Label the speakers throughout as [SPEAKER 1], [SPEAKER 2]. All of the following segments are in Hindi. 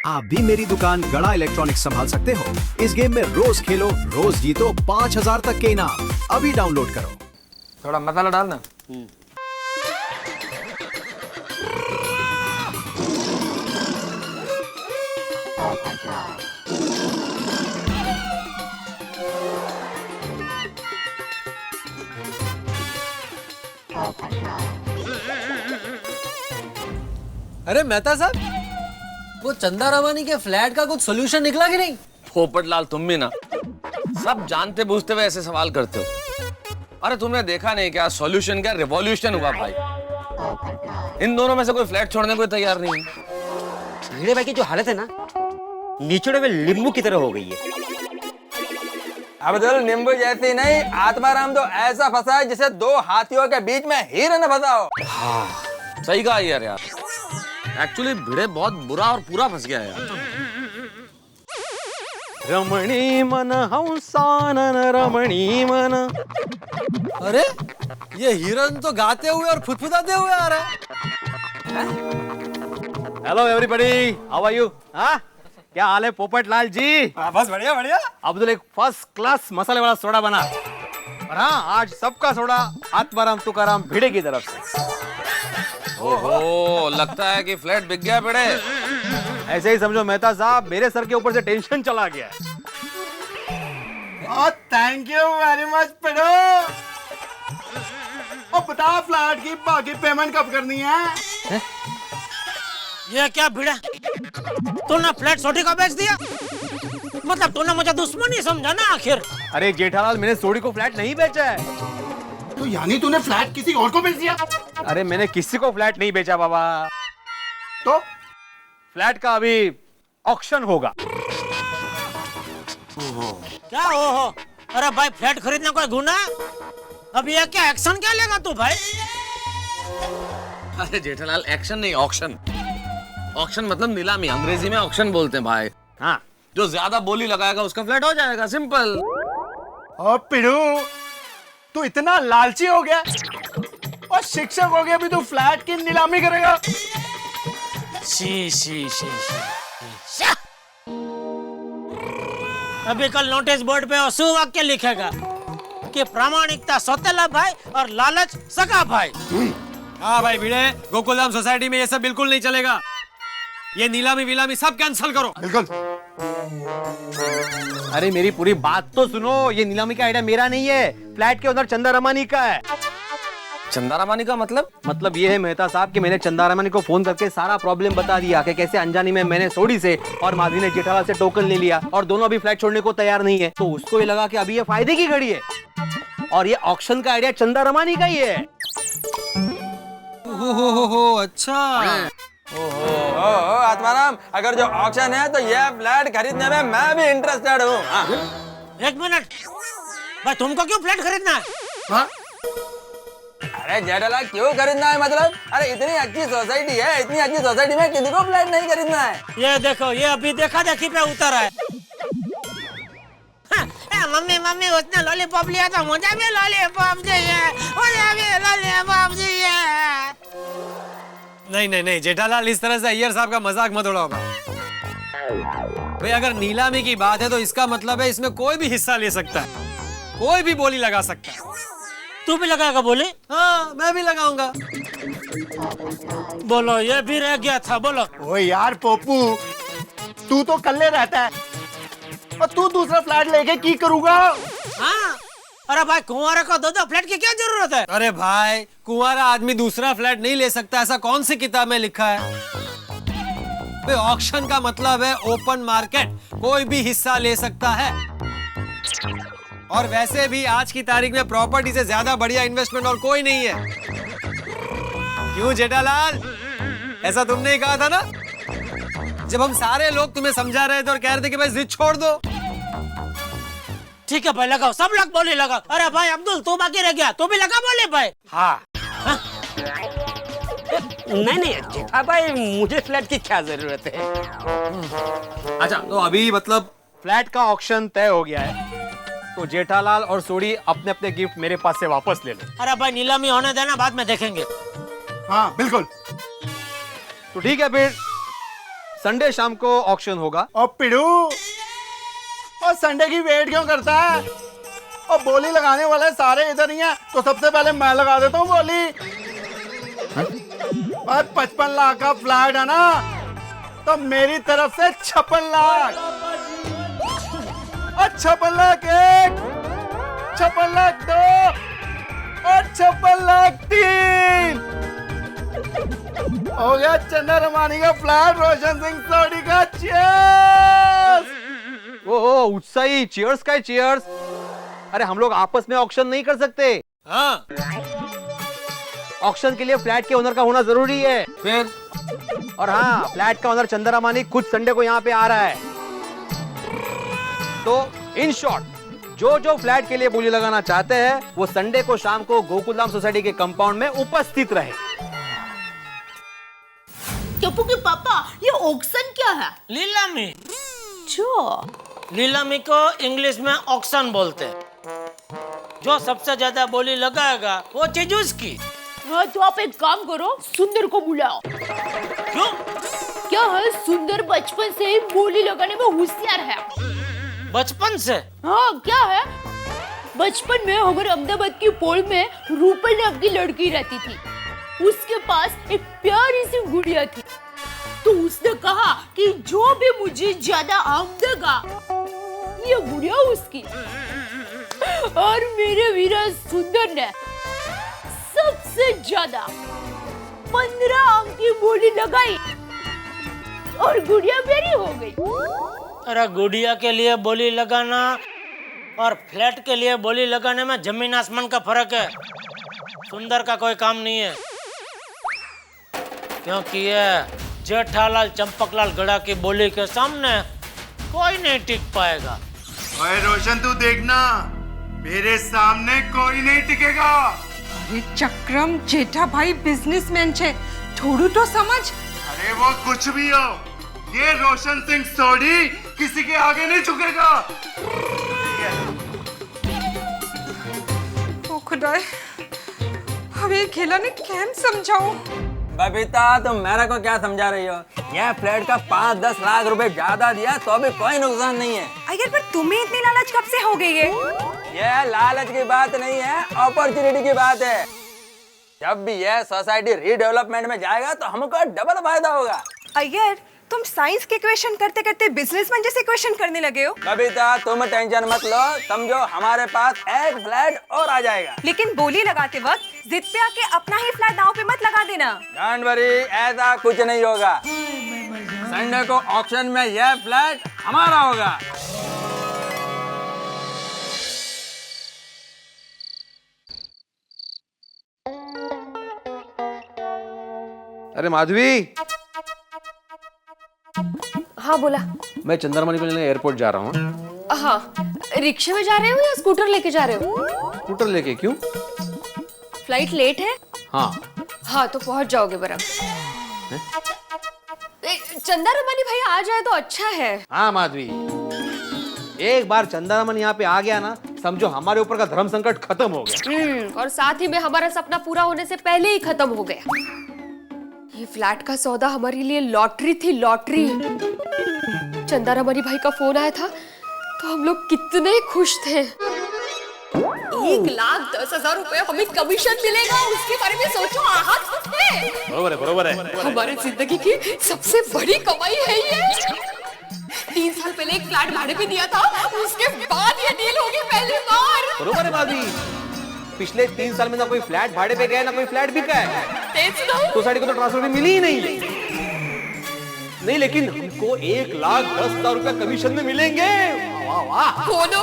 [SPEAKER 1] आप भी मेरी दुकान गड़ा इलेक्ट्रॉनिक्स संभाल सकते हो। इस गेम में रोज खेलो, रोज जीतो 5000 तक के इनाम। अभी डाउनलोड करो।
[SPEAKER 2] थोड़ा मसाला डालना।
[SPEAKER 3] अरे मेहता साहब, वो चंदा रवानी के फ्लैट का कुछ सोल्यूशन निकला कि नहीं?
[SPEAKER 2] पोपटलाल, तुम भी ना सब जानते बूझते हुए ऐसे सवाल करते हो। अरे तुमने देखा नहीं क्या सॉल्यूशन क्या रिवॉल्यूशन हुआ भाई। इन दोनों में से कोई फ्लैट छोड़ने को तैयार नहीं है।
[SPEAKER 4] भिड़े भाई की जो हालत है ना, निचोड़े में नींबू की तरह हो गई है।
[SPEAKER 2] अब तो नींबू जैसी नहीं, आत्माराम तो ऐसा फंसा है जिसे दो हाथियों के बीच में हिरन फंसा हो। हाँ, सही कहा यार। एक्चुअली भिड़े बहुत बुरा और पूरा फंस गया यार।
[SPEAKER 3] रमणी मन हंसानन रमणी मन। अरे ये हिरन तो गाते हुए और फुदफुदाते हुए आ रहा है। Hello everybody, how are you? हाँ, क्या हाल है पोपटलाल जी?
[SPEAKER 2] बस बढ़िया बढ़िया।
[SPEAKER 3] अब्दुल एक फर्स्ट क्लास मसाले वाला सोडा बना। और हाँ, आज सबका सोडा आत्माराम तुकाराम भिड़े की तरफ से।
[SPEAKER 2] ओहो, लगता है कि फ्लैट बिक गया भिड़े।
[SPEAKER 3] ऐसे ही समझो मेहता साहब, मेरे सर के ऊपर से टेंशन चला गया है।
[SPEAKER 5] थैंक यू वेरी मच पिड़ो। अब बता फ्लैट की बाकी पेमेंट कब करनी है?
[SPEAKER 6] ये क्या भिड़ा, तूने फ्लैट सोटी को बेच दिया? मतलब तूने मुझे दुश्मन ही समझा ना आखिर?
[SPEAKER 3] अरे जेठालाल, मैंने सोडी को फ्लैट नहीं बेचा है।
[SPEAKER 5] तो यानी तूने फ्लैट किसी और को बेच दिया?
[SPEAKER 3] अरे मैंने किसी को फ्लैट नहीं बेचा बाबा।
[SPEAKER 5] तो
[SPEAKER 3] फ्लैट का अभी ऑक्शन होगा।
[SPEAKER 6] क्या हो? अरे भाई, फ्लैट खरीदना कोई गुनाह? अब ये क्या एक्शन क्या लेगा तू भाई?
[SPEAKER 2] अरे जेठालाल, एक्शन नहीं ऑक्शन। ऑक्शन मतलब नीलामी, अंग्रेजी में ऑक्शन बोलते हैं भाई। हाँ, जो ज्यादा बोली लगाएगा उसका फ्लैट हो जाएगा, सिंपल।
[SPEAKER 5] और पिड़ू, तू इतना लालची हो गया और शिक्षक हो गया, अभी तू फ्लैट की नीलामी करेगा?
[SPEAKER 6] She she she she. अभी कल नोटिस बोर्ड पे सुवाक्य लिखेगा कि प्रामाणिकता सौतेला भाई और लालच सगा भाई।
[SPEAKER 3] हाँ भाई भिड़े, गोकुलधाम सोसाइटी में ये सब बिल्कुल नहीं चलेगा। ये नीलामी विलामी सब कैंसिल करो।
[SPEAKER 5] बिल्कुल।
[SPEAKER 3] अरे मेरी पूरी बात तो सुनो, ये नीलामी का आइडिया मेरा नहीं है, फ्लैट के अंदर चंदा रमानी का है।
[SPEAKER 2] चंदा रमानी का मतलब
[SPEAKER 3] ये है मेहता साहब कि मैंने चंदा रमानी को फोन करके सारा प्रॉब्लम बता दिया कि कैसे अनजानी में मैंने सोडी से और माधवी ने जेठालाल से टोकन ले लिया और दोनों अभी फ्लैट छोड़ने को तैयार नहीं है। तो उसको ये लगा कि अभी ये फायदे की घड़ी है और ये ऑक्शन का आइडिया चंदा रमानी का ही है।
[SPEAKER 6] हो अच्छा।
[SPEAKER 2] ओहो आत्माराम, अगर जो ऑक्शन है तो ये फ्लैट खरीदने में मैं भी इंटरेस्टेड हूँ।
[SPEAKER 6] एक मिनट भाई, तुमको क्यों फ्लैट खरीदना है?
[SPEAKER 5] हाँ?
[SPEAKER 2] अरे जेठालाल, क्यों खरीदना है मतलब? अरे इतनी अच्छी सोसाइटी है, इतनी अच्छी सोसाइटी में किसी को फ्लैट नहीं खरीदना है।
[SPEAKER 6] ये देखो, ये अभी देखा देखी पे उतर है। मम्मी मम्मी, उसने लॉलीपॉप लिया था, मुझे भी लॉलीपॉप चाहिए, मुझे भी लॉलीपॉप चाहिए।
[SPEAKER 3] नहीं नहीं नहीं जेठालाल, इस तरह से अय्यर साहब का मजाक मत उड़ाओ भाई। अगर नीलामी की बात है तो इसका मतलब है इसमें कोई भी हिस्सा ले सकता है, कोई भी बोली लगा सकता है।
[SPEAKER 6] तू भी लगाएगा बोली?
[SPEAKER 3] हाँ, मैं भी लगाऊंगा।
[SPEAKER 6] बोलो, ये भी रह गया था, बोलो।
[SPEAKER 5] ओ यार पोपू, तू तो कल्ले रहता है और तू दूसरा फ्लैट लेके की करूंगा?
[SPEAKER 6] हाँ, अरे भाई, कुंवारे को दो फ्लैट की क्या जरूरत है?
[SPEAKER 3] अरे भाई, कुंवारा आदमी दूसरा फ्लैट नहीं ले सकता, ऐसा कौन सी किताब में लिखा है? भाई ऑक्शन का मतलब है ओपन मार्केट, कोई भी हिस्सा ले सकता है। और वैसे भी आज की तारीख में प्रॉपर्टी से ज्यादा बढ़िया इन्वेस्टमेंट और कोई नहीं है। क्यों जेठालाल, ऐसा तुमने ही कहा था ना जब हम सारे लोग तुम्हें समझा रहे थे और कह रहे थे कि भाई जिद छोड़ दो।
[SPEAKER 6] ठीक है भाई, लगाओ, सब लोग बोली लगाओ। अरे भाई अब्दुल, तू बाकी रह गया, तू भी लगा बोले भाई।
[SPEAKER 4] हाँ, नहीं जेठा भाई, मुझे फ्लैट की क्या जरूरत है?
[SPEAKER 3] अच्छा, तो अभी मतलब फ्लैट का ऑक्शन तय हो गया है, तो जेठालाल और सोडी अपने अपने गिफ्ट मेरे पास से वापस ले लो।
[SPEAKER 6] अरे भाई, नीलामी होने देना, बाद में देखेंगे।
[SPEAKER 5] हाँ बिल्कुल।
[SPEAKER 3] तो ठीक है फिर,
[SPEAKER 7] संडे शाम को ऑक्शन होगा।
[SPEAKER 5] और पिड़ू, और संडे की वेट क्यों करता है? और बोली लगाने वाले सारे इधर ही हैं, तो सबसे पहले मैं लगा देता हूँ बोली। और 55 लाख का फ्लैट है ना, तो मेरी तरफ से 56 लाख। और 56 लाख 1, 56 लाख 2 और 56 लाख 3। हो गया चंदा रमानी का फ्लैट, रोशन सिंह सोडी का। चीयर्स।
[SPEAKER 7] ओहो उत्साही, चीयर्स का चीयर्स। अरे हम लोग आपस में ऑक्शन नहीं कर सकते।
[SPEAKER 3] हाँ,
[SPEAKER 7] ऑक्शन के लिए फ्लैट के ओनर का होना जरूरी है।
[SPEAKER 3] फिर
[SPEAKER 7] और हाँ, फ्लैट का ओनर चंदा रमानी खुद संडे को यहाँ पे आ रहा है। तो इन शॉर्ट, जो फ्लैट के लिए बोली लगाना चाहते हैं वो संडे को शाम को गोकुलधाम सोसाइटी के कंपाउंड में उपस्थित रहे।
[SPEAKER 8] टप्पू के पापा, ये ऑक्शन क्या है?
[SPEAKER 6] नीलामी।
[SPEAKER 8] जो
[SPEAKER 6] नीलामी को इंग्लिश में ऑक्शन बोलते हैं। जो सबसे ज्यादा बोली लगाएगा वो चीज उसकी।
[SPEAKER 8] हाँ, तो आप एक काम करो, सुंदर को बुलाओ।
[SPEAKER 6] क्यों?
[SPEAKER 8] क्या है, सुंदर बचपन से ही बोली लगाने में होशियार है।
[SPEAKER 6] बचपन से?
[SPEAKER 8] हाँ, क्या है, बचपन में हमारे अहमदाबाद की पोल में रूपल नाम की लड़की रहती थी। उसके पास एक प्यारी सी गुड़िया थी। तो उसने कहा कि जो भी मुझे ज्यादा आम देगा, ये गुड़िया उसकी। और मेरे वीरा सुंदर ने सबसे ज्यादा 15 आम की बोली लगाई और गुड़िया मेरी हो गई।
[SPEAKER 6] अरे गुड़िया के लिए बोली लगाना और फ्लैट के लिए बोली लगाने में जमीन आसमान का फर्क है। सुंदर का कोई काम नहीं है, क्योंकि ये जेठालाल चंपकलाल गड़ा की बोली के सामने कोई नहीं टिक पाएगा।
[SPEAKER 5] ओए रोशन, तू देखना, मेरे सामने कोई नहीं टिकेगा।
[SPEAKER 9] अरे चक्रम, जेठा भाई बिजनेसमैन छे, थोड़ू तो समझ।
[SPEAKER 5] अरे वो कुछ भी हो, ये रोशन सिंह सोडी किसी के आगे नहीं झुकेगा।
[SPEAKER 9] ओ खुदाए, अब ये खेला ने कैम समझाओ।
[SPEAKER 2] बबीता, तुम मेरे को क्या समझा रही हो? यह फ्लैट का 5-10 लाख रुपए ज्यादा दिया तो भी कोई नुकसान नहीं है।
[SPEAKER 9] अगर पर तुम्हें इतनी लालच कब से हो गई है?
[SPEAKER 2] यह लालच की बात नहीं है, अपॉर्चुनिटी की बात है। जब भी यह सोसाइटी रीडेवलपमेंट में जाएगा तो हमको डबल फायदा होगा।
[SPEAKER 9] अयर, तुम साइंस के क्वेश्चन करते करते बिजनेसमैन जैसे क्वेश्चन करने लगे हो।
[SPEAKER 2] बबीता, तुम टेंशन मत लो, समझो हमारे पास एक फ्लैट और आ जाएगा।
[SPEAKER 9] लेकिन बोली लगाते वक्त जिद पे आके अपना ही फ्लैट दांव पे मत लगा देना।
[SPEAKER 2] डोंट वरी, ऐसा कुछ नहीं होगा। संडे को ऑक्शन में यह फ्लैट हमारा होगा।
[SPEAKER 7] अरे माधवी।
[SPEAKER 10] हाँ बोला।
[SPEAKER 7] मैं चंद्रमणि को लेने एयरपोर्ट जा रहा हूँ।
[SPEAKER 10] हाँ, रिक्शे में जा रहे हो या स्कूटर लेके जा रहे हो?
[SPEAKER 7] स्कूटर लेके? क्यों?
[SPEAKER 10] फ्लाइट लेट है?
[SPEAKER 7] हाँ।
[SPEAKER 10] हाँ तो पहुंच जाओगे बराबर। चंदा रमानी भाई आ जाए तो अच्छा है।
[SPEAKER 7] हाँ माधवी, एक बार चंदा रमन यहाँ पे आ गया ना, समझो हमारे ऊपर का धर्म संकट खत्म हो गया।
[SPEAKER 10] और साथ ही में हमारा सपना पूरा होने से पहले ही खत्म हो गया। ये फ्लैट का सौदा हमारे लिए लॉटरी थी, लॉटरी। चंदा रमानी भाई का फोन आया था तो हम लोग कितने खुश थे। 1,10,000 रुपए हमें कमीशन मिलेगा, उसके बारे में सोचो।
[SPEAKER 7] बरोबर है, बरोबर है।
[SPEAKER 10] हमारी जिंदगी की सबसे बड़ी कमाई है ये। 3 साल पहले एक फ्लैट भाड़े पे दिया था, उसके बाद ये डील होगी पहली बार।
[SPEAKER 7] बरोबर है माधवी, पिछले 3 साल में ना कोई फ्लैट भाड़े पे गया ना कोई फ्लैट बिका है। सोसाइटी को तो ट्रांसफर भी मिली ही नहीं, लेकिन हमको 1,10,000 रुपया कमीशन में मिलेंगे। वाह वाह।
[SPEAKER 10] बोलो,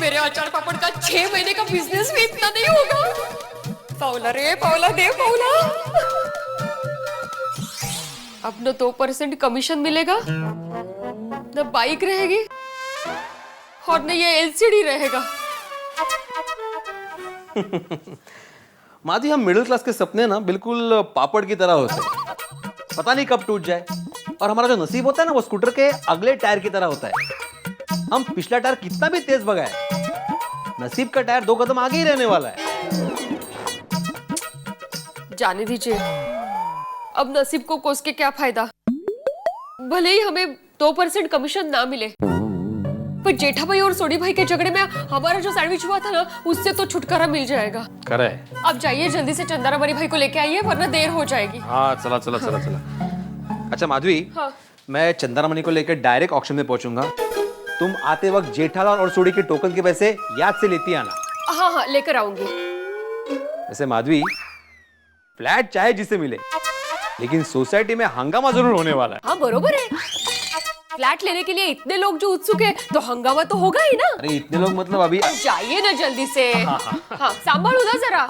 [SPEAKER 10] मेरे अचार पापड़ का 6 महीने का बिजनेस भी इतना नहीं होगा। पाउला रे पाउला, दे पाउला। अब न 2% कमीशन मिलेगा, न बाइक रहेगी और न ये एलसीडी रहेगा।
[SPEAKER 7] माधवी, हम मिडिल क्लास के सपने ना बिल्कुल पापड़ की तरह होते हैं, पता नहीं कब टूट जाए। और हमारा जो नसीब होता है ना, वो स्कूटर के अगले टायर की तरह होता है। हम पिछला टायर कितना भी तेज भगाए, नसीब का टायर 2 कदम आगे ही रहने वाला है।
[SPEAKER 10] जाने दीजिए, अब नसीब को कोस के क्या फायदा। भले ही हमें 2% कमीशन ना मिले, पर जेठा भाई और सोनी भाई के झगड़े में हमारा जो सैंडविच हुआ था ना, उससे तो छुटकारा मिल जाएगा।
[SPEAKER 7] करे।
[SPEAKER 10] आप जाइए जल्दी से चंदारामणि भाई को लेके आइए, वरना देर हो जाएगी।
[SPEAKER 7] हाँ चला चला चला चला। अच्छा माधवी,
[SPEAKER 10] हाँ।
[SPEAKER 7] मैं चंदारामणि को लेकर डायरेक्ट ऑक्शन में पहुंचूंगा। तुम आते वक्त जेठालाल और सोडी के टोकन के पैसे याद से लेती आना।
[SPEAKER 10] हाँ हाँ, लेकर आऊंगी।
[SPEAKER 7] वैसे माधवी, फ्लैट चाहे जिसे मिले, लेकिन सोसाइटी में हंगामा जरूर होने वाला है।
[SPEAKER 10] हाँ बरोबर है, फ्लैट लेने के लिए इतने लोग जो उत्सुक है, तो हंगामा तो होगा ही ना।
[SPEAKER 7] अरे इतने लोग मतलब अभी
[SPEAKER 10] जाइए ना जल्दी से। हाँ, संभालो ना जरा।